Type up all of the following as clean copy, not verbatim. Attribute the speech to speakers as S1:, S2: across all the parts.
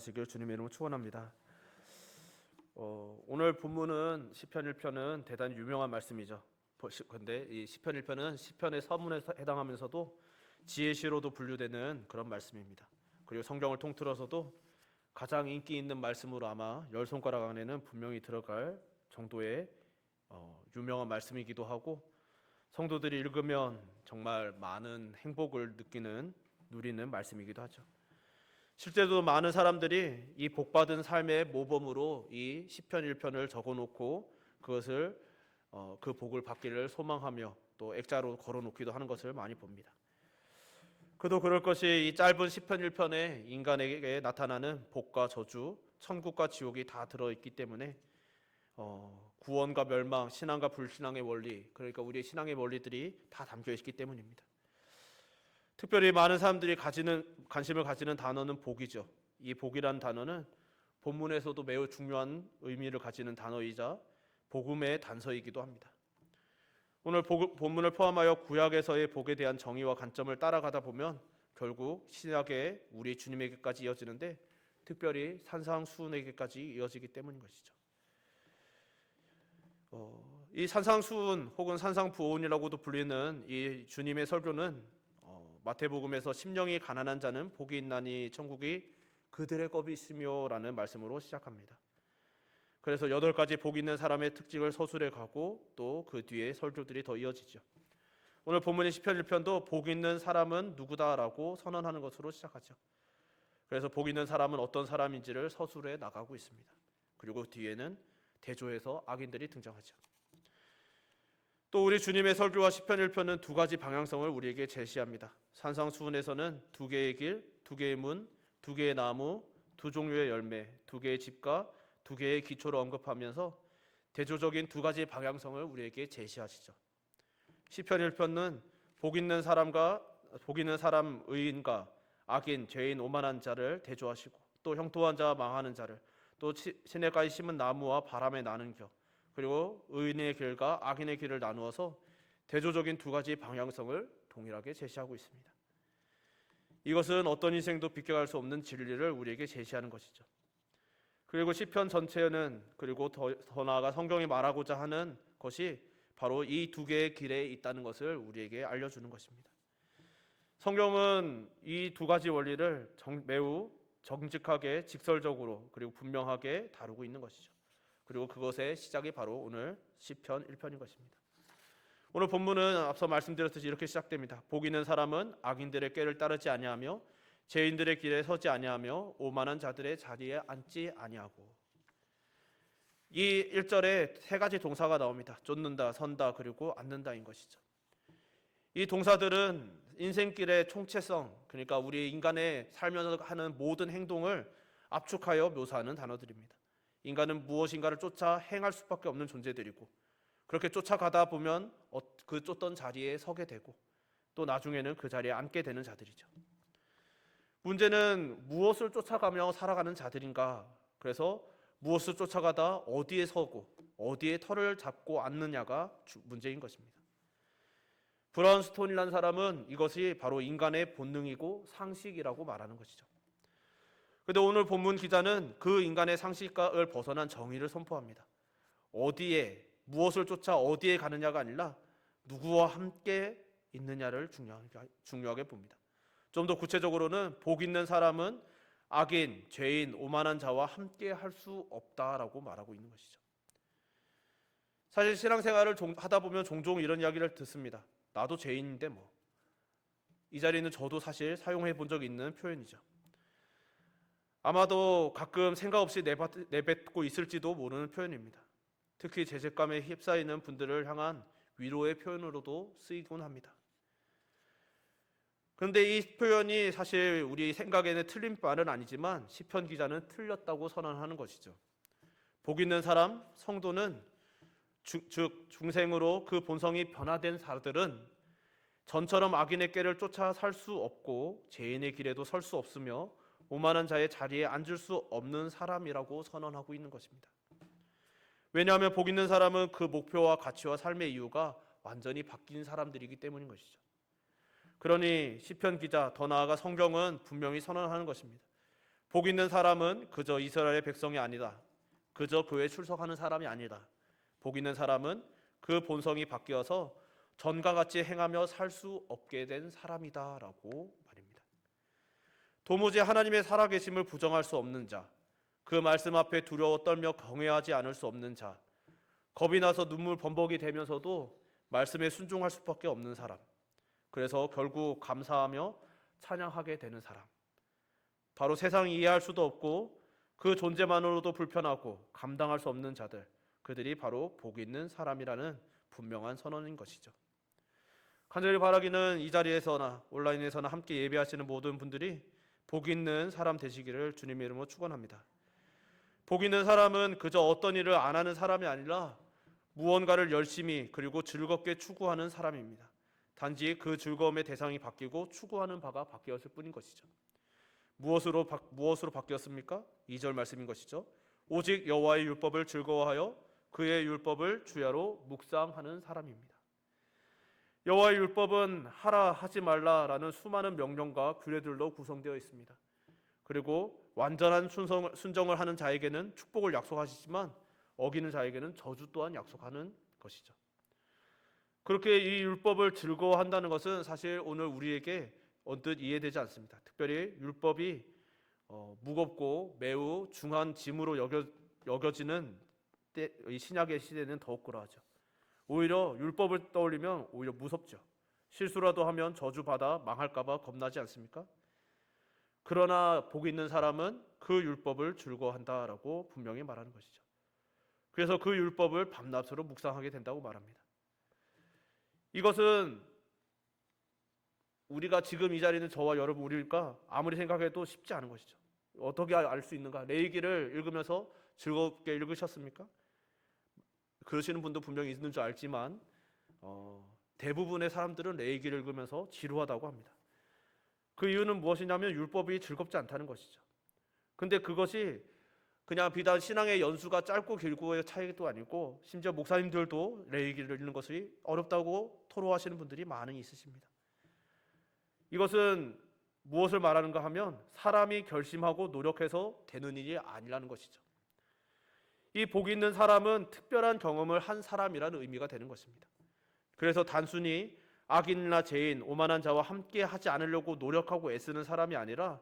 S1: 감사하시길 주님의 이름으로 축원합니다. 오늘 본문은 시편 1편은 대단히 유명한 말씀이죠. 그런데 이 시편 1편은 시편의 서문에 해당하면서도 지혜시로도 분류되는 그런 말씀입니다. 그리고 성경을 통틀어서도 가장 인기 있는 말씀으로 아마 10손가락 안에는 분명히 들어갈 정도의 유명한 말씀이기도 하고, 성도들이 읽으면 정말 많은 행복을 누리는 말씀이기도 하죠. 실제로 많은 사람들이 이 복받은 삶의 모범으로 이 시편 1편을 적어놓고 그것을 그 복을 받기를 소망하며 또 액자로 걸어놓기도 하는 것을 많이 봅니다. 그도 그럴 것이 이 짧은 시편 1편에 인간에게 나타나는 복과 저주, 천국과 지옥이 다 들어있기 때문에 구원과 멸망, 신앙과 불신앙의 원리, 그러니까 우리의 신앙의 원리들이 다 담겨 있기 때문입니다. 특별히 많은 사람들이 관심을 가지는 단어는 복이죠. 이 복이라는 단어는 본문에서도 매우 중요한 의미를 가지는 단어이자 복음의 단서이기도 합니다. 오늘 본문을 포함하여 구약에서의 복에 대한 정의와 관점을 따라가다 보면 결국 신약의 우리 주님에게까지 이어지는데, 특별히 산상수훈에게까지 이어지기 때문인 것이죠. 이 산상수훈 혹은 산상부온이라고도 불리는 이 주님의 설교는 마태복음에서 심령이 가난한 자는 복이 있나니 천국이 그들의 것이시며 라는 말씀으로 시작합니다. 그래서 8가지 복 있는 사람의 특징을 서술해 가고 또 그 뒤에 설교들이 더 이어지죠. 오늘 본문의 시편 1편도 복 있는 사람은 누구다라고 선언하는 것으로 시작하죠. 그래서 복 있는 사람은 어떤 사람인지를 서술해 나가고 있습니다. 그리고 뒤에는 대조해서 악인들이 등장하죠. 또 우리 주님의 설교와 시편 1편은 2가지 방향성을 우리에게 제시합니다. 산상수훈에서는 2개의 길, 2개의 문, 2개의 나무, 2종류의 열매, 2개의 집과 2개의 기초를 언급하면서 대조적인 2가지 방향성을 우리에게 제시하시죠. 시편 1편은 복 있는 사람 의인과 악인, 죄인, 오만한 자를 대조하시고, 또 형통한 자와 망하는 자를, 또 시냇가에 심은 나무와 바람에 나는 겨, 그리고 의인의 길과 악인의 길을 나누어서 대조적인 2가지 방향성을 동일하게 제시하고 있습니다. 이것은 어떤 인생도 비껴갈 수 없는 진리를 우리에게 제시하는 것이죠. 그리고 시편 전체는, 그리고 더 나아가 성경이 말하고자 하는 것이 바로 이 2개의 길에 있다는 것을 우리에게 알려주는 것입니다. 성경은 이 2가지 원리를 매우 정직하게, 직설적으로, 그리고 분명하게 다루고 있는 것이죠. 그리고 그것의 시작이 바로 오늘 시편 1편인 것입니다. 오늘 본문은 앞서 말씀드렸듯이 이렇게 시작됩니다. 복 있는 사람은 악인들의 꾀를 따르지 아니하며 죄인들의 길에 서지 아니하며 오만한 자들의 자리에 앉지 아니하고. 이 1절에 3가지 동사가 나옵니다. 쫓는다, 선다, 그리고 앉는다인 것이죠. 이 동사들은 인생길의 총체성, 그러니까 우리 인간의 살면서 하는 모든 행동을 압축하여 묘사하는 단어들입니다. 인간은 무엇인가를 쫓아 행할 수밖에 없는 존재들이고, 그렇게 쫓아가다 보면 그 쫓던 자리에 서게 되고 또 나중에는 그 자리에 앉게 되는 자들이죠. 문제는 무엇을 쫓아가며 살아가는 자들인가? 그래서 무엇을 쫓아가다 어디에 서고 어디에 털을 잡고 앉느냐가 문제인 것입니다. 브라운 스톤이라는 사람은 이것이 바로 인간의 본능이고 상식이라고 말하는 것이죠. 그런데 오늘 본문 기자는 그 인간의 상식을 벗어난 정의를 선포합니다. 어디에, 무엇을 쫓아 어디에 가느냐가 아니라 누구와 함께 있느냐를 중요하게 봅니다. 좀 더 구체적으로는 복 있는 사람은 악인, 죄인, 오만한 자와 함께 할 수 없다라고 말하고 있는 것이죠. 사실 신앙생활을 하다 보면 종종 이런 이야기를 듣습니다. 나도 죄인인데 뭐. 이 자리는 저도 사실 사용해 본 적이 있는 표현이죠. 아마도 가끔 생각 없이 내뱉고 있을지도 모르는 표현입니다. 특히 죄책감에 휩싸이는 분들을 향한 위로의 표현으로도 쓰이곤 합니다. 그런데 이 표현이 사실 우리 생각에는 틀린 말은 아니지만 시편 기자는 틀렸다고 선언하는 것이죠. 복 있는 사람, 성도는 즉 중생으로 그 본성이 변화된 자들은 전처럼 악인의 꾀를 쫓아 살 수 없고 죄인의 길에도 설 수 없으며 오만한 자의 자리에 앉을 수 없는 사람이라고 선언하고 있는 것입니다. 왜냐하면 복 있는 사람은 그 목표와 가치와 삶의 이유가 완전히 바뀐 사람들이기 때문인 것이죠. 그러니 시편 기자, 더 나아가 성경은 분명히 선언하는 것입니다. 복 있는 사람은 그저 이스라엘의 백성이 아니다. 그저 교회에 출석하는 사람이 아니다. 복 있는 사람은 그 본성이 바뀌어서 전과 같이 행하며 살 수 없게 된 사람이다라고 말입니다. 도무지 하나님의 살아계심을 부정할 수 없는 자, 그 말씀 앞에 두려워 떨며 경외하지 않을 수 없는 자, 겁이 나서 눈물 범벅이 되면서도 말씀에 순종할 수밖에 없는 사람, 그래서 결국 감사하며 찬양하게 되는 사람, 바로 세상이 이해할 수도 없고 그 존재만으로도 불편하고 감당할 수 없는 자들, 그들이 바로 복 있는 사람이라는 분명한 선언인 것이죠. 간절히 바라기는 이 자리에서나 온라인에서나 함께 예배하시는 모든 분들이 복 있는 사람 되시기를 주님의 이름으로 축원합니다. 복 있는 사람은 그저 어떤 일을 안 하는 사람이 아니라 무언가를 열심히 그리고 즐겁게 추구하는 사람입니다. 단지 그 즐거움의 대상이 바뀌고 추구하는 바가 바뀌었을 뿐인 것이죠. 무엇으로 바뀌었습니까? 2절 말씀인 것이죠. 오직 여호와의 율법을 즐거워하여 그의 율법을 주야로 묵상하는 사람입니다. 여호와의 율법은 하라 하지 말라라는 수많은 명령과 규례들로 구성되어 있습니다. 그리고 완전한 순종을 하는 자에게는 축복을 약속하시지만 어기는 자에게는 저주 또한 약속하는 것이죠. 그렇게 이 율법을 즐거워한다는 것은 사실 오늘 우리에게 언뜻 이해되지 않습니다. 특별히 율법이 무겁고 매우 중한 짐으로 여겨지는 이 신약의 시대는 더욱 그러하죠. 오히려 율법을 떠올리면 오히려 무섭죠. 실수라도 하면 저주받아 망할까봐 겁나지 않습니까? 그러나 복 있는 사람은 그 율법을 즐거워한다라고 분명히 말하는 것이죠. 그래서 그 율법을 밤낮으로 묵상하게 된다고 말합니다. 이것은 우리가 지금 이 자리는 저와 여러분 우리니까 아무리 생각해도 쉽지 않은 것이죠. 어떻게 알 수 있는가? 레위기를 읽으면서 즐겁게 읽으셨습니까? 그러시는 분도 분명히 있는 줄 알지만 대부분의 사람들은 레위기를 읽으면서 지루하다고 합니다. 그 이유는 무엇이냐면 율법이 즐겁지 않다는 것이죠. 근데 그것이 그냥 비단 신앙의 연수가 짧고 길고의 차이도 아니고 심지어 목사님들도 레위기를 읽는 것이 어렵다고 토로하시는 분들이 많이 있으십니다. 이것은 무엇을 말하는가 하면 사람이 결심하고 노력해서 되는 일이 아니라는 것이죠. 이 복 있는 사람은 특별한 경험을 한 사람이라는 의미가 되는 것입니다. 그래서 단순히 악인이나 죄인, 오만한 자와 함께 하지 않으려고 노력하고 애쓰는 사람이 아니라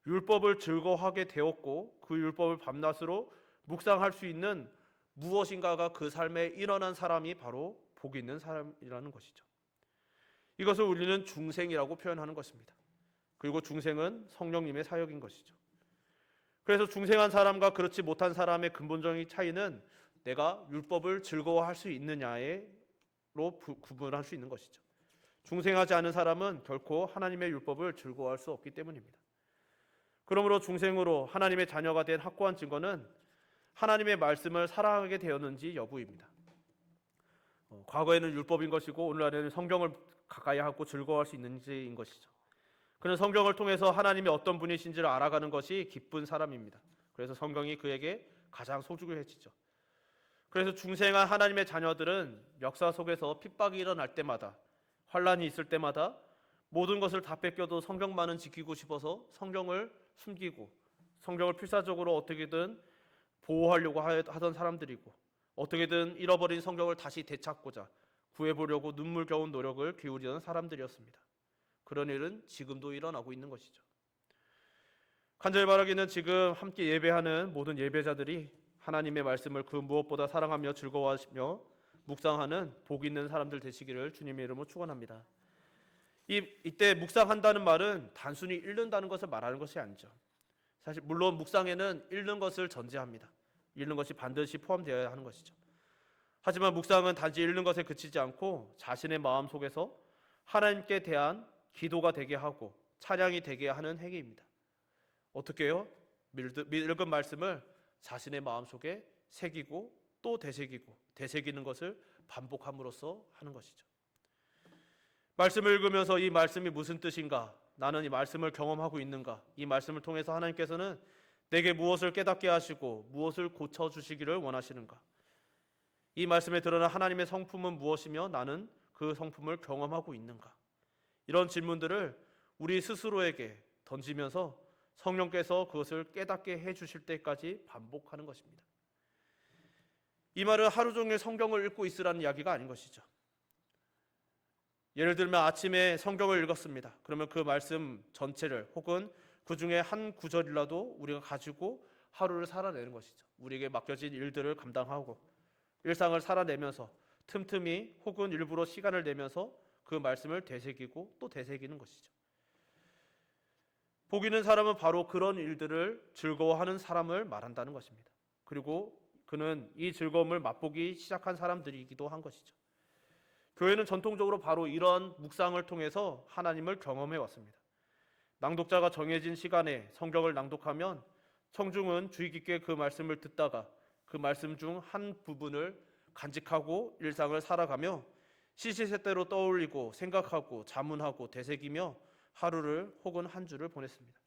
S1: 율법을 즐거워하게 되었고 그 율법을 밤낮으로 묵상할 수 있는 무엇인가가 그 삶에 일어난 사람이 바로 복 있는 사람이라는 것이죠. 이것을 우리는 중생이라고 표현하는 것입니다. 그리고 중생은 성령님의 사역인 것이죠. 그래서 중생한 사람과 그렇지 못한 사람의 근본적인 차이는 내가 율법을 즐거워할 수 있느냐로 구분할 수 있는 것이죠. 중생하지 않은 사람은 결코 하나님의 율법을 즐거워할 수 없기 때문입니다. 그러므로 중생으로 하나님의 자녀가 된 확고한 증거는 하나님의 말씀을 사랑하게 되었는지 여부입니다. 과거에는 율법인 것이고 오늘날에는 성경을 가까이 하고 즐거워할 수 있는지인 것이죠. 그는 성경을 통해서 하나님이 어떤 분이신지를 알아가는 것이 기쁜 사람입니다. 그래서 성경이 그에게 가장 소중해지죠. 그래서 중생한 하나님의 자녀들은 역사 속에서 핍박이 일어날 때마다, 환란이 있을 때마다 모든 것을 다 뺏겨도 성경만은 지키고 싶어서 성경을 숨기고 성경을 필사적으로 어떻게든 보호하려고 하던 사람들이고, 어떻게든 잃어버린 성경을 다시 되찾고자 구해보려고 눈물겨운 노력을 기울이던 사람들이었습니다. 그런 일은 지금도 일어나고 있는 것이죠. 간절히 바라기는 지금 함께 예배하는 모든 예배자들이 하나님의 말씀을 그 무엇보다 사랑하며 즐거워하시며 묵상하는 복 있는 사람들 되시기를 주님의 이름으로 축원합니다. 이때 묵상한다는 말은 단순히 읽는다는 것을 말하는 것이 아니죠. 사실 물론 묵상에는 읽는 것을 전제합니다. 읽는 것이 반드시 포함되어야 하는 것이죠. 하지만 묵상은 단지 읽는 것에 그치지 않고 자신의 마음 속에서 하나님께 대한 기도가 되게 하고 찬양이 되게 하는 행위입니다. 어떻게 해요? 읽은 말씀을 자신의 마음 속에 새기고 또 되새기고 되새기는 것을 반복함으로써 하는 것이죠. 말씀을 읽으면서 이 말씀이 무슨 뜻인가? 나는 이 말씀을 경험하고 있는가? 이 말씀을 통해서 하나님께서는 내게 무엇을 깨닫게 하시고 무엇을 고쳐주시기를 원하시는가? 이 말씀에 드러난 하나님의 성품은 무엇이며 나는 그 성품을 경험하고 있는가? 이런 질문들을 우리 스스로에게 던지면서 성령께서 그것을 깨닫게 해주실 때까지 반복하는 것입니다. 이 말은 하루 종일 성경을 읽고 있으라는 이야기가 아닌 것이죠. 예를 들면 아침에 성경을 읽었습니다. 그러면 그 말씀 전체를 혹은 그 중에 한 구절이라도 우리가 가지고 하루를 살아내는 것이죠. 우리에게 맡겨진 일들을 감당하고 일상을 살아내면서 틈틈이 혹은 일부러 시간을 내면서 그 말씀을 되새기고 또 되새기는 것이죠. 복 있는 사람은 바로 그런 일들을 즐거워하는 사람을 말한다는 것입니다. 그리고 그는 이 즐거움을 맛보기 시작한 사람들이기도 한 것이죠. 교회는 전통적으로 바로 이런 묵상을 통해서 하나님을 경험해 왔습니다. 낭독자가 정해진 시간에 성경을 낭독하면 청중은 주의 깊게 그 말씀을 듣다가 그 말씀 중 한 부분을 간직하고 일상을 살아가며 시시때때로 떠올리고 생각하고 자문하고 되새기며 하루를 혹은 한 주를 보냈습니다.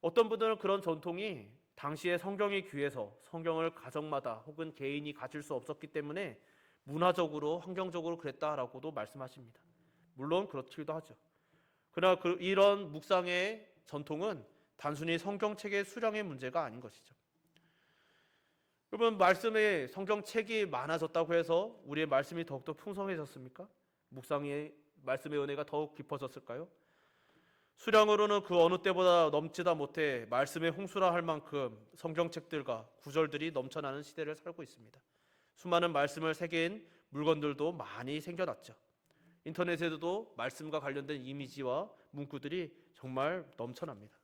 S1: 어떤 분들은 그런 전통이 당시에 성경이 귀해서 성경을 가정마다 혹은 개인이 가질 수 없었기 때문에 문화적으로 환경적으로 그랬다라고도 말씀하십니다. 물론 그렇기도 하죠. 그러나 이런 묵상의 전통은 단순히 성경책의 수량의 문제가 아닌 것이죠. 여러분, 말씀에 성경책이 많아졌다고 해서 우리의 말씀이 더욱더 풍성해졌습니까? 묵상의 말씀의 은혜가 더욱 깊어졌을까요? 수량으로는 그 어느 때보다 넘지다 못해 말씀의 홍수라 할 만큼 성경책들과 구절들이 넘쳐나는 시대를 살고 있습니다. 수많은 말씀을 새긴 물건들도 많이 생겨났죠. 인터넷에도 말씀과 관련된 이미지와 문구들이 정말 넘쳐납니다.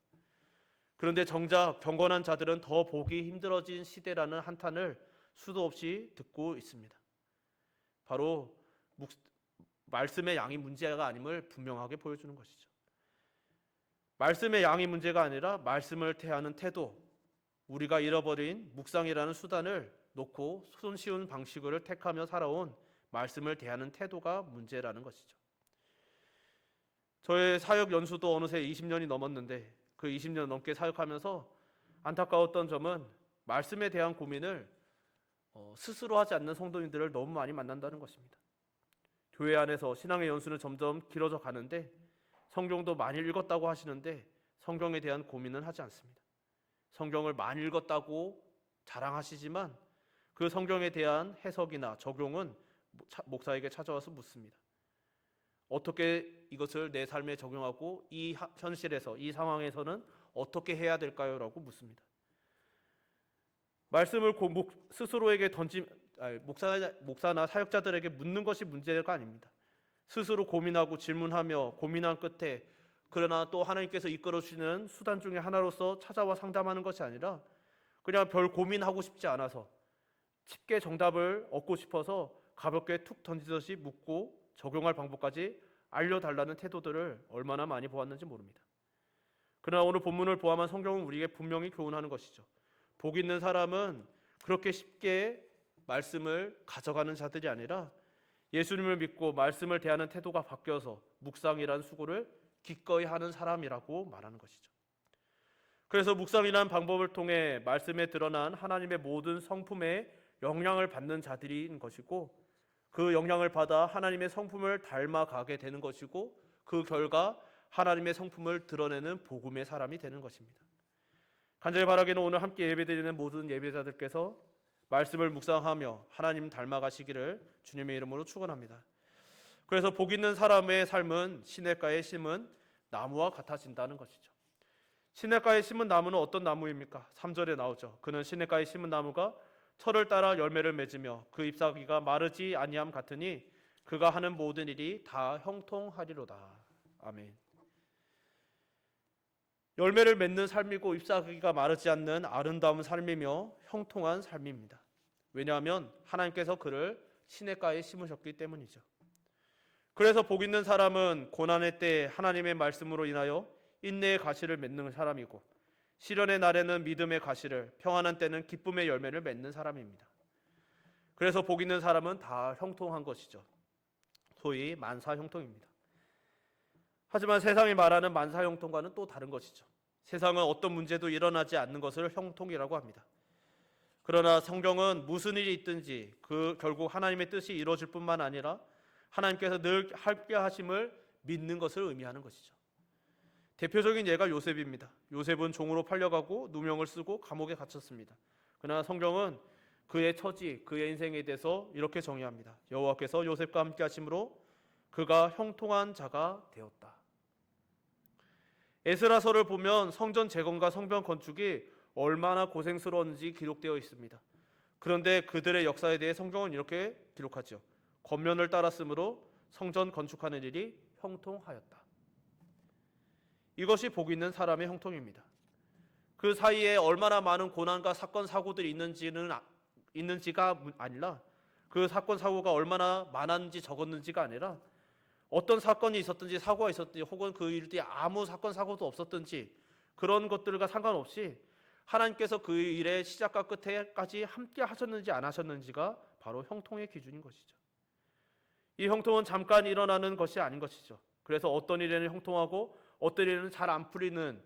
S1: 그런데 정작 경건한 자들은 더 보기 힘들어진 시대라는 한탄을 수도 없이 듣고 있습니다. 바로 말씀의 양이 문제가 아님을 분명하게 보여주는 것이죠. 말씀의 양이 문제가 아니라 말씀을 대하는 태도, 우리가 잃어버린 묵상이라는 수단을 놓고 손쉬운 방식을 택하며 살아온 말씀을 대하는 태도가 문제라는 것이죠. 저의 사역 연수도 어느새 20년이 넘었는데 그 20년 넘게 사역하면서 안타까웠던 점은 말씀에 대한 고민을 스스로 하지 않는 성도님들을 너무 많이 만난다는 것입니다. 교회 안에서 신앙의 연수는 점점 길어져 가는데 성경도 많이 읽었다고 하시는데 성경에 대한 고민은 하지 않습니다. 성경을 많이 읽었다고 자랑하시지만 그 성경에 대한 해석이나 적용은 목사에게 찾아와서 묻습니다. 어떻게 이것을 내 삶에 적용하고 이 현실에서 이 상황에서는 어떻게 해야 될까요? 라고 묻습니다. 말씀을 스스로에게 목사나 사역자들에게 묻는 것이 문제가 아닙니다. 스스로 고민하고 질문하며 고민한 끝에 그러나 또 하나님께서 이끌어 주시는 수단 중에 하나로서 찾아와 상담하는 것이 아니라 그냥 별 고민하고 싶지 않아서 쉽게 정답을 얻고 싶어서 가볍게 툭 던지듯이 묻고 적용할 방법까지 알려달라는 태도들을 얼마나 많이 보았는지 모릅니다. 그러나 오늘 본문을 포함한 성경은 우리에게 분명히 교훈하는 것이죠. 복 있는 사람은 그렇게 쉽게 말씀을 가져가는 자들이 아니라 예수님을 믿고 말씀을 대하는 태도가 바뀌어서 묵상이라는 수고를 기꺼이 하는 사람이라고 말하는 것이죠. 그래서 묵상이라는 방법을 통해 말씀에 드러난 하나님의 모든 성품에 영향을 받는 자들인 것이고 그 영향을 받아 하나님의 성품을 닮아가게 되는 것이고 그 결과 하나님의 성품을 드러내는 복음의 사람이 되는 것입니다. 간절히 바라기는 오늘 함께 예배드리는 모든 예배자들께서 말씀을 묵상하며 하나님 닮아가시기를 주님의 이름으로 축원합니다. 그래서 복 있는 사람의 삶은 시냇가에 심은 나무와 같아진다는 것이죠. 시냇가에 심은 나무는 어떤 나무입니까? 3절에 나오죠. 그는 시냇가에 심은 나무가 철을 따라 열매를 맺으며 그 잎사귀가 마르지 아니함 같으니 그가 하는 모든 일이 다 형통하리로다. 아멘. 열매를 맺는 삶이고 잎사귀가 마르지 않는 아름다운 삶이며 형통한 삶입니다. 왜냐하면 하나님께서 그를 시냇가에 심으셨기 때문이죠. 그래서 복 있는 사람은 고난의 때 하나님의 말씀으로 인하여 인내의 가시를 맺는 사람이고 시련의 날에는 믿음의 가시를, 평안한 때는 기쁨의 열매를 맺는 사람입니다. 그래서 복 있는 사람은 다 형통한 것이죠. 소위 만사형통입니다. 하지만 세상이 말하는 만사형통과는 또 다른 것이죠. 세상은 어떤 문제도 일어나지 않는 것을 형통이라고 합니다. 그러나 성경은 무슨 일이 있든지 그 결국 하나님의 뜻이 이루어질 뿐만 아니라 하나님께서 늘 함께 하심을 믿는 것을 의미하는 것이죠. 대표적인 예가 요셉입니다. 요셉은 종으로 팔려가고 누명을 쓰고 감옥에 갇혔습니다. 그러나 성경은 그의 처지, 그의 인생에 대해서 이렇게 정의합니다. 여호와께서 요셉과 함께 하심으로 그가 형통한 자가 되었다. 에스라서를 보면 성전 재건과 성벽 건축이 얼마나 고생스러웠는지 기록되어 있습니다. 그런데 그들의 역사에 대해 성경은 이렇게 기록하죠. 권면을 따랐으므로 성전 건축하는 일이 형통하였다. 이것이 복 있는 사람의 형통입니다. 그 사이에 얼마나 많은 고난과 사건 사고들이 있는지가 아니라, 그 사건 사고가 얼마나 많았는지 적었는지가 아니라, 어떤 사건이 있었든지 사고가 있었든지 혹은 그 일 뒤에 아무 사건 사고도 없었든지 그런 것들과 상관없이 하나님께서 그 일의 시작과 끝에까지 함께 하셨는지 안 하셨는지가 바로 형통의 기준인 것이죠. 이 형통은 잠깐 일어나는 것이 아닌 것이죠. 그래서 어떤 일에는 형통하고 어떤 일에는 잘 안 풀리는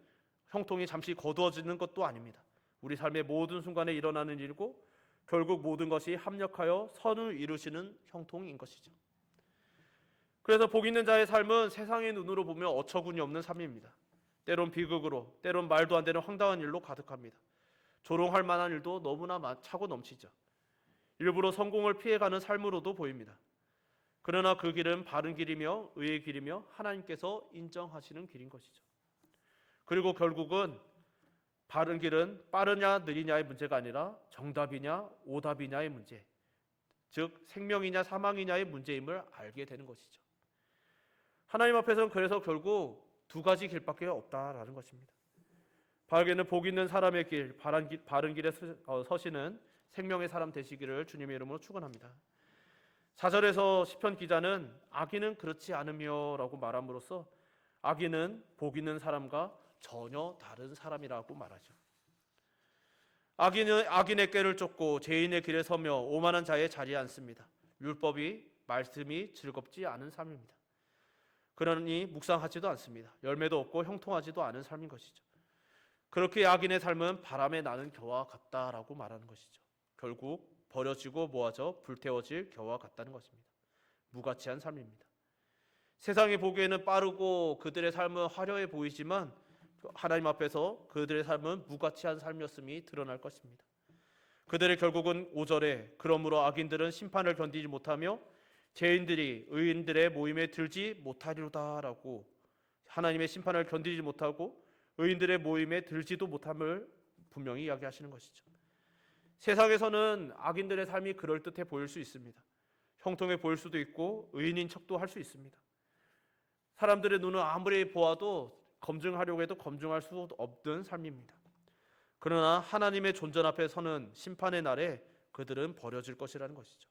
S1: 형통이 잠시 거두어지는 것도 아닙니다. 우리 삶의 모든 순간에 일어나는 일이고 결국 모든 것이 합력하여 선을 이루시는 형통인 것이죠. 그래서 복 있는 자의 삶은 세상의 눈으로 보면 어처구니 없는 삶입니다. 때론 비극으로, 때론 말도 안 되는 황당한 일로 가득합니다. 조롱할 만한 일도 너무나 차고 넘치죠. 일부러 성공을 피해가는 삶으로도 보입니다. 그러나 그 길은 바른 길이며 의의 길이며 하나님께서 인정하시는 길인 것이죠. 그리고 결국은 바른 길은 빠르냐 느리냐의 문제가 아니라 정답이냐 오답이냐의 문제, 즉 생명이냐 사망이냐의 문제임을 알게 되는 것이죠. 하나님 앞에서는 그래서 결국 두 가지 길밖에 없다라는 것입니다. 바르게는 복 있는 사람의 길, 바른 길에 서시는 생명의 사람 되시기를 주님의 이름으로 축원합니다. 4절에서 시편 기자는 악인은 그렇지 않으며 라고 말함으로써 악인은 복 있는 사람과 전혀 다른 사람이라고 말하죠. 악인은 악인의 꾀를 쫓고 죄인의 길에 서며 오만한 자의 자리에 앉습니다. 율법이 말씀이 즐겁지 않은 삶입니다. 그러니 묵상하지도 않습니다. 열매도 없고 형통하지도 않은 삶인 것이죠. 그렇게 악인의 삶은 바람에 나는 겨와 같다라고 말하는 것이죠. 결국 버려지고 모아져 불태워질 겨와 같다는 것입니다. 무가치한 삶입니다. 세상이 보기에는 빠르고 그들의 삶은 화려해 보이지만 하나님 앞에서 그들의 삶은 무가치한 삶이었음이 드러날 것입니다. 그들의 결국은 5절에 그러므로 악인들은 심판을 견디지 못하며 죄인들이 의인들의 모임에 들지 못하리로다라고, 하나님의 심판을 견디지 못하고 의인들의 모임에 들지도 못함을 분명히 이야기하시는 것이죠. 세상에서는 악인들의 삶이 그럴듯해 보일 수 있습니다. 형통해 보일 수도 있고 의인인 척도 할 수 있습니다. 사람들의 눈은 아무리 보아도 검증하려고 해도 검증할 수 없는 삶입니다. 그러나 하나님의 존전 앞에 서는 심판의 날에 그들은 버려질 것이라는 것이죠.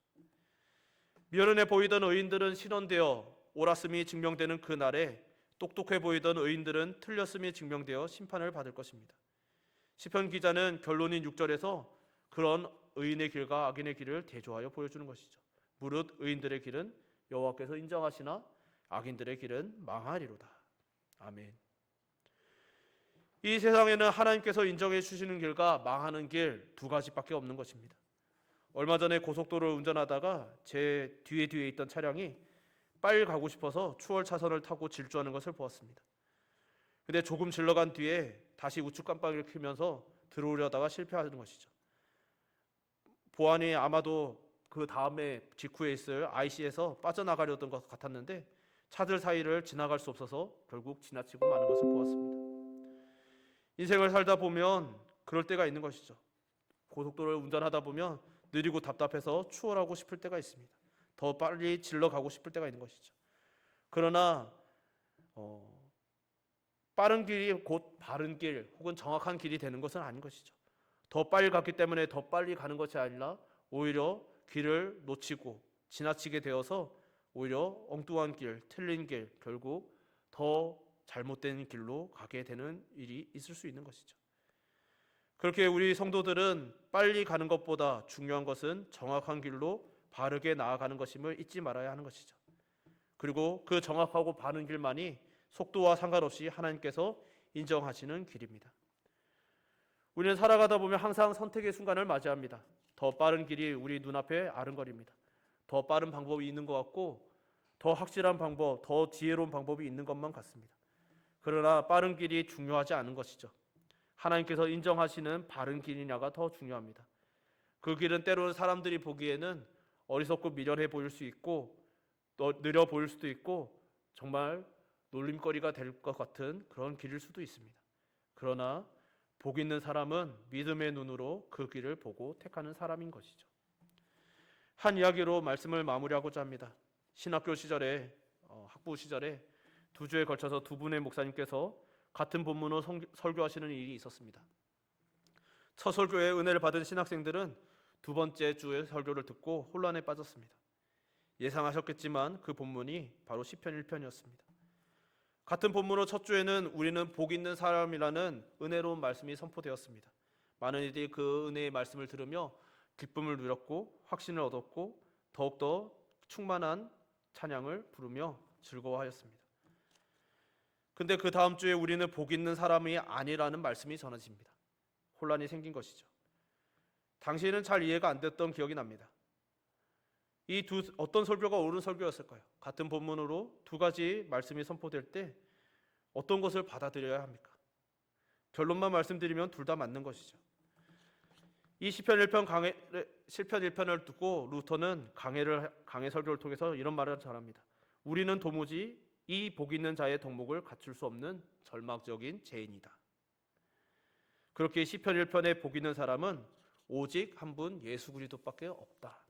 S1: 미련해 보이던 의인들은 실현되어 옳았음이 증명되는 그 날에 똑똑해 보이던 의인들은 틀렸음이 증명되어 심판을 받을 것입니다. 시편 기자는 결론인 6절에서 그런 의인의 길과 악인의 길을 대조하여 보여주는 것이죠. 무릇 의인들의 길은 여호와께서 인정하시나 악인들의 길은 망하리로다. 아멘. 이 세상에는 하나님께서 인정해 주시는 길과 망하는 길 두 가지밖에 없는 것입니다. 얼마 전에 고속도로를 운전하다가 제 뒤에 있던 차량이 빨리 가고 싶어서 추월 차선을 타고 질주하는 것을 보았습니다. 근데 조금 질러간 뒤에 다시 우측 깜빡이를 켜면서 들어오려다가 실패하는 것이죠. 보안이 아마도 그 다음에 직후에 있을 IC에서 빠져나가려던 것 같았는데 차들 사이를 지나갈 수 없어서 결국 지나치고 마는 것을 보았습니다. 인생을 살다 보면 그럴 때가 있는 것이죠. 고속도로를 운전하다 보면 느리고 답답해서 추월하고 싶을 때가 있습니다. 더 빨리 질러가고 싶을 때가 있는 것이죠. 그러나 빠른 길이 곧 바른 길 혹은 정확한 길이 되는 것은 아닌 것이죠. 더 빨리 갔기 때문에 더 빨리 가는 것이 아니라 오히려 길을 놓치고 지나치게 되어서 오히려 엉뚱한 길, 틀린 길, 결국 더 잘못된 길로 가게 되는 일이 있을 수 있는 것이죠. 그렇게 우리 성도들은 빨리 가는 것보다 중요한 것은 정확한 길로 바르게 나아가는 것임을 잊지 말아야 하는 것이죠. 그리고 그 정확하고 바른 길만이 속도와 상관없이 하나님께서 인정하시는 길입니다. 우리는 살아가다 보면 항상 선택의 순간을 맞이합니다. 더 빠른 길이 우리 눈앞에 아른거립니다. 더 빠른 방법이 있는 것 같고 더 확실한 방법, 더 지혜로운 방법이 있는 것만 같습니다. 그러나 빠른 길이 중요하지 않은 것이죠. 하나님께서 인정하시는 바른 길이냐가 더 중요합니다. 그 길은 때로는 사람들이 보기에는 어리석고 미련해 보일 수 있고 또 느려 보일 수도 있고 정말 놀림거리가 될 것 같은 그런 길일 수도 있습니다. 그러나 복 있는 사람은 믿음의 눈으로 그 길을 보고 택하는 사람인 것이죠. 한 이야기로 말씀을 마무리하고자 합니다. 신학교 시절에 학부 시절에 2주에 걸쳐서 2분의 목사님께서 같은 본문으로 설교하시는 일이 있었습니다. 첫 설교에 은혜를 받은 신학생들은 2번째 주의 설교를 듣고 혼란에 빠졌습니다. 예상하셨겠지만 그 본문이 바로 시편 1편이었습니다. 같은 본문으로 첫 주에는 우리는 복 있는 사람이라는 은혜로운 말씀이 선포되었습니다. 많은 이들이 그 은혜의 말씀을 들으며 기쁨을 누렸고 확신을 얻었고 더욱더 충만한 찬양을 부르며 즐거워하였습니다. 근데 그 다음 주에 우리는 복 있는 사람이 아니라는 말씀이 전해집니다. 혼란이 생긴 것이죠. 당시에는 잘 이해가 안 됐던 기억이 납니다. 어떤 설교가 옳은 설교였을까요? 같은 본문으로 2가지 말씀이 선포될 때 어떤 것을 받아들여야 합니까? 결론만 말씀드리면 둘 다 맞는 것이죠. 이 시편 1편을 듣고 루터는 강해 설교를 통해서 이런 말을 전합니다. 우리는 도무지 이 복 있는 자의 덕목을 갖출 수 없는 절망적인 죄인이다. 그렇게 시편 1편에 복 있는 사람은 오직 한 분 예수 그리스도밖에 없다.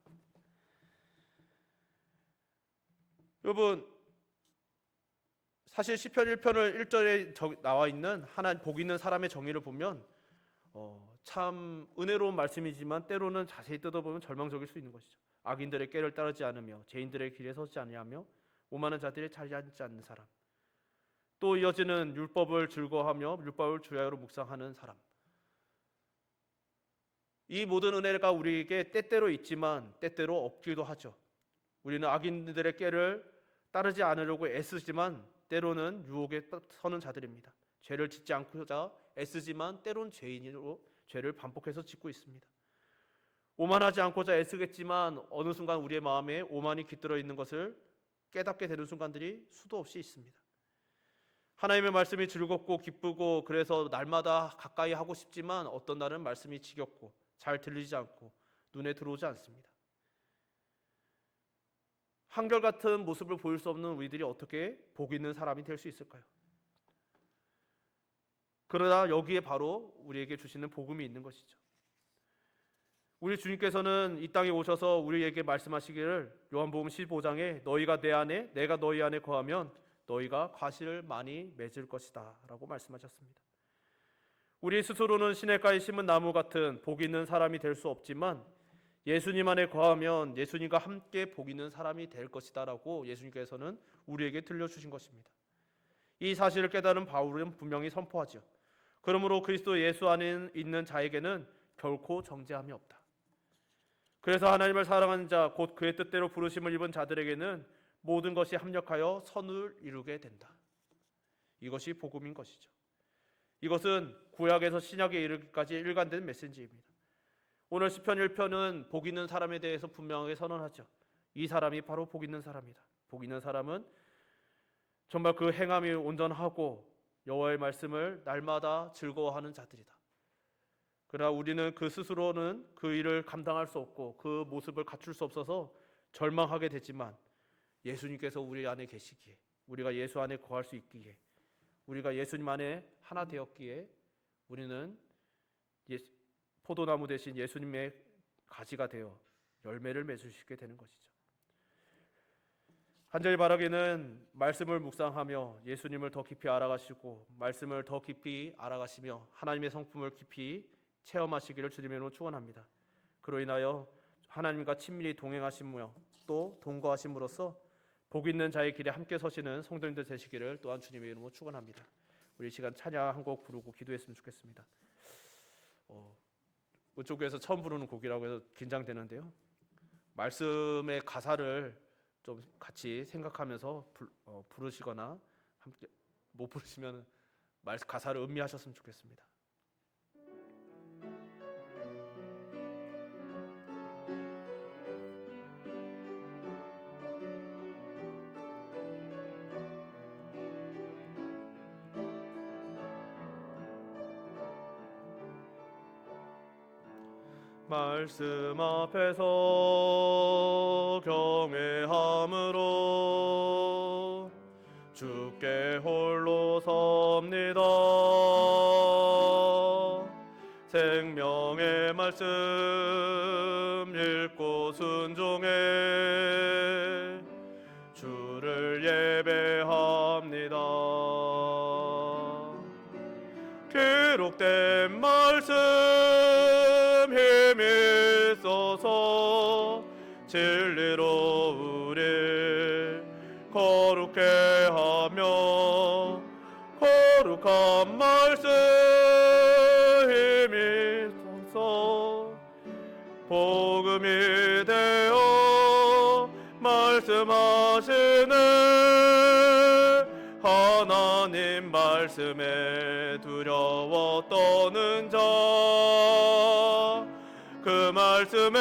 S1: 여러분, 사실 시편 1편을 1절에 나와 있는 하나님 복 있는 사람의 정의를 보면 참 은혜로운 말씀이지만 때로는 자세히 뜯어보면 절망적일 수 있는 것이죠. 악인들의 꾀를 따르지 않으며 죄인들의 길에 서지 아니하며 오만한 자들의 자리에 앉지 않는 사람. 또 이어지는 율법을 즐거워하며 율법을 주야로 묵상하는 사람. 이 모든 은혜가 우리에게 때때로 있지만 때때로 없기도 하죠. 우리는 악인들의 꾀를 따르지 않으려고 애쓰지만 때로는 유혹에 서는 자들입니다. 죄를 짓지 않고자 애쓰지만 때론 죄인으로 죄를 반복해서 짓고 있습니다. 오만하지 않고자 애쓰겠지만 어느 순간 우리의 마음에 오만이 깃들어 있는 것을 깨닫게 되는 순간들이 수도 없이 있습니다. 하나님의 말씀이 즐겁고 기쁘고 그래서 날마다 가까이 하고 싶지만 어떤 날은 말씀이 지겹고 잘 들리지 않고 눈에 들어오지 않습니다. 한결같은 모습을 보일 수 없는 우리들이 어떻게 복 있는 사람이 될 수 있을까요? 그러나 여기에 바로 우리에게 주시는 복음이 있는 것이죠. 우리 주님께서는 이 땅에 오셔서 우리에게 말씀하시기를 요한복음 15장에 너희가 내 안에 내가 너희 안에 거하면 너희가 과실을 많이 맺을 것이다 라고 말씀하셨습니다. 우리 스스로는 시냇가에 심은 나무 같은 복 있는 사람이 될 수 없지만 예수님 안에 거하면 예수님과 함께 복 있는 사람이 될 것이다 라고 예수님께서는 우리에게 들려주신 것입니다. 이 사실을 깨달은 바울은 분명히 선포하죠. 그러므로 그리스도 예수 안에 있는 자에게는 결코 정죄함이 없다. 그래서 하나님을 사랑하는 자, 곧 그의 뜻대로 부르심을 입은 자들에게는 모든 것이 합력하여 선을 이루게 된다. 이것이 복음인 것이죠. 이것은 구약에서 신약에 이르기까지 일관된 메시지입니다. 오늘 시편 1편은 복 있는 사람에 대해서 분명하게 선언하죠. 이 사람이 바로 복 있는 사람이다. 복 있는 사람은 정말 그 행함이 온전하고 여호와의 말씀을 날마다 즐거워하는 자들이다. 그러나 우리는 그 스스로는 그 일을 감당할 수 없고 그 모습을 갖출 수 없어서 절망하게 되지만 예수님께서 우리 안에 계시기에 우리가 예수 안에 거할 수 있기에 우리가 예수님 안에 하나 되었기에 우리는 포도나무 대신 예수님의 가지가 되어 열매를 맺을 수 있게 되는 것이죠. 간절히 바라기는 말씀을 묵상하며 예수님을 더 깊이 알아가시고 말씀을 더 깊이 알아가시며 하나님의 성품을 깊이 체험하시기를 주님의 이름으로 축원합니다. 그로 인하여 하나님과 친밀히 동행하심으로 또 동거하심으로써 복 있는 자의 길에 함께 서시는 성도님들 되시기를 또한 주님의 이름으로 축원합니다. 우리 시간 찬양 한 곡 부르고 기도했으면 좋겠습니다. 이쪽에서 처음 부르는 곡이라고 해서 긴장되는데요. 말씀의 가사를 좀 같이 생각하면서 부르시거나 함께 못 부르시면 가사를 음미하셨으면 좋겠습니다. 말씀 앞에서 경외함으로 주께 홀로 섭니다. 생명의 말씀 읽고 순종해 주를 예배합니다. 기록된 말씀 힘이 있어서 진리로 우릴 거룩해 하며 거룩한 말씀 힘이 있어서 복음이 되어 말씀하시는 하나님 말씀에 두려워 떠는 자, 그 말씀에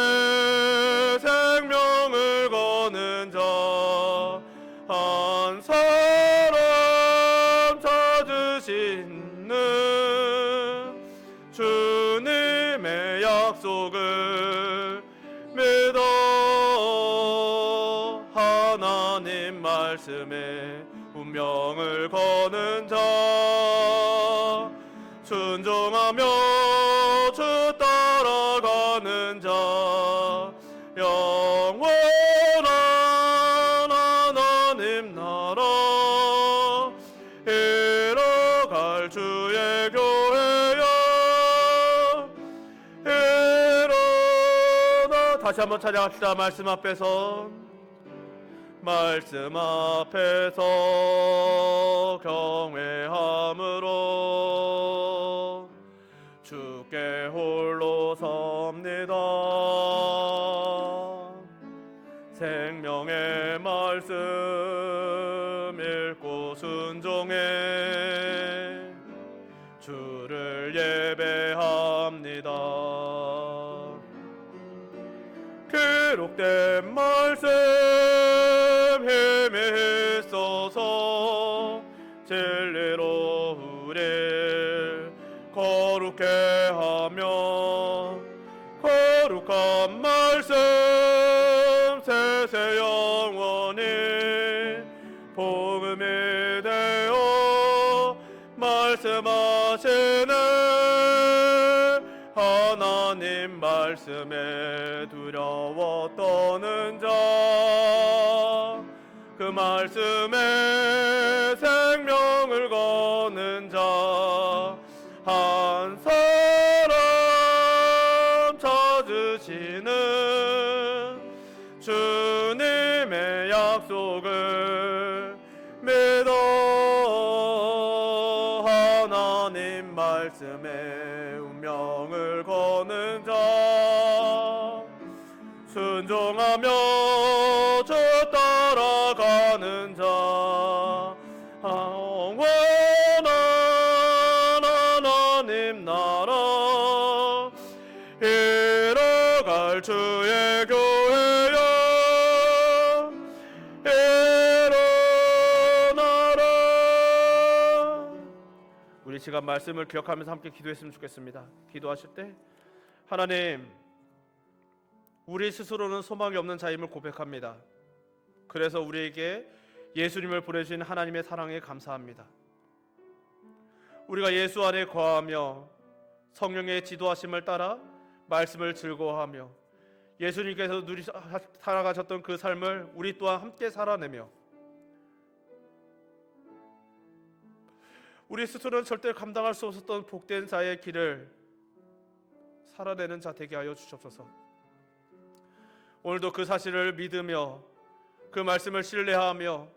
S1: 생명을 거는 자 한 사람 찾으시는 주님의 약속을 믿어 하나님 말씀에 운명을 거는 자, 순종하며 주 따라가는 자, 영원한 하나님 나라 이뤄갈 주의 교회여 일어나. 다시 한번 찬양합시다. 말씀 앞에서 경외함으로 주께 홀로 섭니다. 생명의 말씀 읽고 순종해 주를 예배합니다. 기록된 말씀 힘이 있어서 진리로 우릴 거룩해 하며 거룩한 말씀 세세 영원히 복음이 되어 말씀하시는 하나님 말씀에 두려워 떠는 자, 그 말씀에 생명을 거는 자 한 사람 찾으시는 주님의 약속을 믿어 하나님 말씀에 운명을 거는 자, 순종하며 주 따라가는 자, 영원한 하나님 나라 이뤄갈 주의 교회여 일어나라. 우리 시간 말씀을 기억하면서 함께 기도했으면 좋겠습니다. 기도하실 때 하나님, 우리 스스로는 소망이 없는 자임을 고백합니다. 그래서 우리에게 예수님을 보내주신 하나님의 사랑에 감사합니다. 우리가 예수 안에 거하며 성령의 지도하심을 따라 말씀을 즐거워하며 예수님께서 살아가셨던 그 삶을 우리 또한 함께 살아내며 우리 스스로는 절대 감당할 수 없었던 복된 자의 길을 살아내는 자 되게 하여 주옵소서. 오늘도 그 사실을 믿으며 그 말씀을 신뢰하며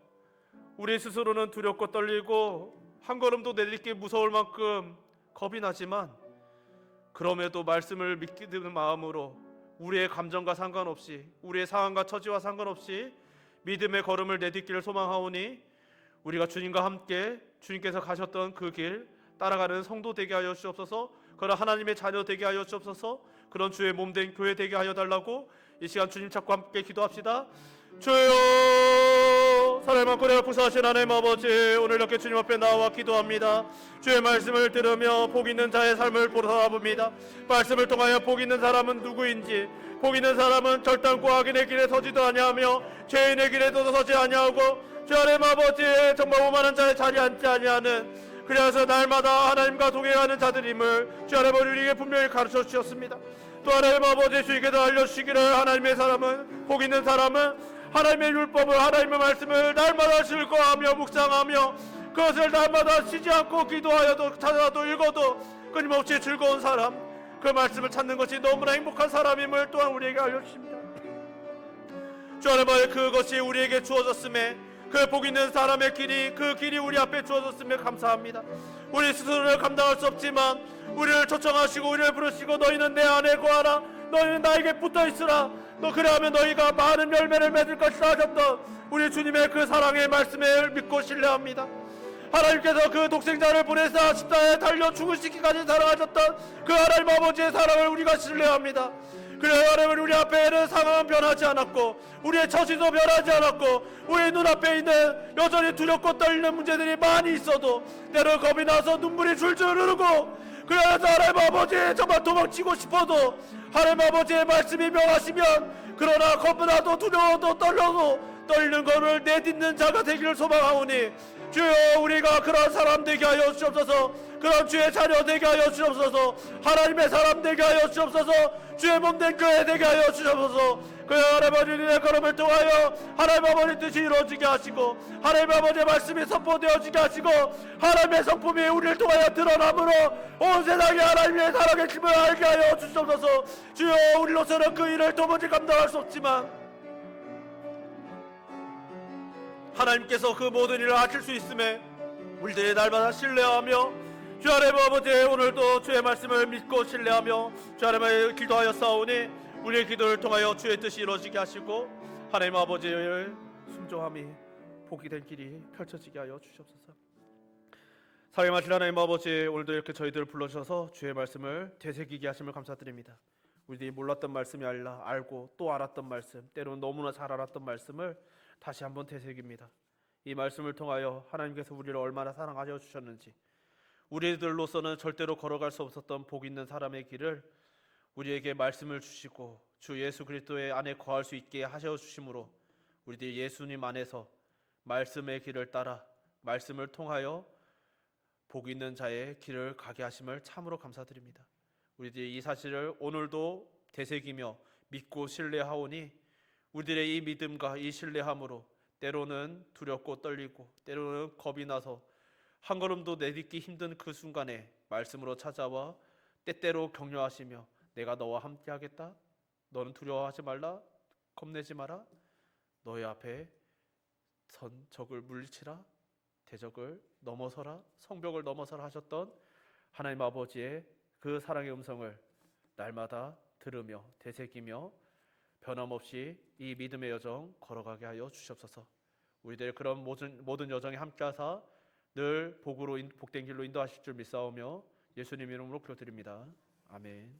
S1: 우리 스스로는 두렵고 떨리고 한 걸음도 내딛기 무서울 만큼 겁이 나지만 그럼에도 말씀을 믿기는 마음으로 우리의 감정과 상관없이 우리의 상황과 처지와 상관없이 믿음의 걸음을 내딛기를 소망하오니 우리가 주님과 함께 주님께서 가셨던 그 길 따라가는 성도 되게 하여 주옵소서. 그런 하나님의 자녀 되게 하여 주옵소서. 그런 주의 몸된 교회 되게 하여 달라고 이 시간 주님 찾고 함께 기도합시다. 주여 주시고 사랑을 많고 내가 구사하신 하나님 아버지, 오늘 이렇게 주님 앞에 나와 기도합니다. 주의 말씀을 들으며 복 있는 자의 삶을 보살아봅니다. 말씀을 통하여 복 있는 사람은 누구인지, 복 있는 사람은 절단과 악인의 길에 서지도 아니하며 죄인의 길에도 서지 아니하고 주 하나님 아버지, 정말 오만한 자의 자리에 앉지 아니하는, 그래서 날마다 하나님과 동행하는 자들임을 주 하나님 우리에게 분명히 가르쳐 주셨습니다. 또 하나님 아버지, 주께서 알려주시기를 하나님의 사람은, 복 있는 사람은 하나님의 율법을, 하나님의 말씀을 날마다 즐거워하며 묵상하며 그것을 날마다 쉬지 않고 기도하여도 찾아도 읽어도 끊임없이 즐거운 사람, 그 말씀을 찾는 것이 너무나 행복한 사람임을 또한 우리에게 알려주십니다. 주 하나님, 그것이 우리에게 주어졌음에, 그 복 있는 사람의 길이, 그 길이 우리 앞에 주어졌음에 감사합니다. 우리 스스로를 감당할 수 없지만 우리를 초청하시고 우리를 부르시고 너희는 내 안에 거하라, 너희는 나에게 붙어있으라, 너 그래하면 너희가 많은 열매를 맺을 것이다 하셨던 우리 주님의 그 사랑의 말씀을 믿고 신뢰합니다. 하나님께서 그 독생자를 보내사 십자가에 달려 죽으시기까지 사랑하셨던 그 하나님 아버지의 사랑을 우리가 신뢰합니다. 그래야 하나님, 우리 앞에는 상황은 변하지 않았고 우리의 처지도 변하지 않았고 우리 눈앞에 있는 여전히 두렵고 떨리는 문제들이 많이 있어도 때로 겁이 나서 눈물이 줄줄 흐르고, 그래서 하나님 아버지 정말 도망치고 싶어도 하나님 아버지의 말씀이 명하시면, 그러나 겁나도 두려워도 떨리는 것을 내딛는 자가 되기를 소망하오니, 주여 우리가 그런 사람 되게 하여 주옵소서. 그런 주의 자녀 되게 하여 주옵소서. 하나님의 사람 되게 하여 주옵소서. 주의 몸된 교회 되게 하여 주옵소서. 그 하나님 아버지의 걸음을 통하여 하나님 아버지 뜻이 이루어지게 하시고 하나님 아버지의 말씀이 선포되어지게 하시고 하나님의 성품이 우리를 통하여 드러남으로 온 세상에 하나님의 사랑의 힘을 알게 하여 주옵소서. 주여 우리로서는 그 일을 도무지 감당할 수 없지만 하나님께서 그 모든 일을 하실 수 있음에 우리들이 날마다 신뢰하며, 주 하나님 아버지, 오늘도 주의 말씀을 믿고 신뢰하며 주 하나님을 기도하여 싸우니 우리의 기도를 통하여 주의 뜻이 이루어지게 하시고 하나님 아버지의 순종함이 복이 된 길이 펼쳐지게 하여 주시옵소서. 사랑하신 하나님 아버지, 오늘도 이렇게 저희들을 불러주셔서 주의 말씀을 되새기게 하심을 감사드립니다. 우리들이 몰랐던 말씀이 아니라 알고 또 알았던 말씀, 때로는 너무나 잘 알았던 말씀을 다시 한번 되새깁니다. 이 말씀을 통하여 하나님께서 우리를 얼마나 사랑하여 주셨는지, 우리들로서는 절대로 걸어갈 수 없었던 복 있는 사람의 길을 우리에게 말씀을 주시고 주 예수 그리스도의 안에 거할 수 있게 하셔 주심으로 우리들이 예수님 안에서 말씀의 길을 따라 말씀을 통하여 복 있는 자의 길을 가게 하심을 참으로 감사드립니다. 우리들이 이 사실을 오늘도 되새기며 믿고 신뢰하오니 우리들의 이 믿음과 이 신뢰함으로 때로는 두렵고 떨리고 때로는 겁이 나서 한 걸음도 내딛기 힘든 그 순간에 말씀으로 찾아와 때때로 격려하시며 내가 너와 함께 하겠다, 너는 두려워하지 말라, 겁내지 마라, 너희 앞에 선 적을 물리치라, 대적을 넘어서라, 성벽을 넘어서라 하셨던 하나님 아버지의 그 사랑의 음성을 날마다 들으며 되새기며 변함없이 이 믿음의 여정 걸어가게 하여 주시옵소서. 우리들 그런 모든 여정에 함께하사 늘 복된 길로 인도하실 줄 믿사오며 예수님 이름으로 기도드립니다. 아멘.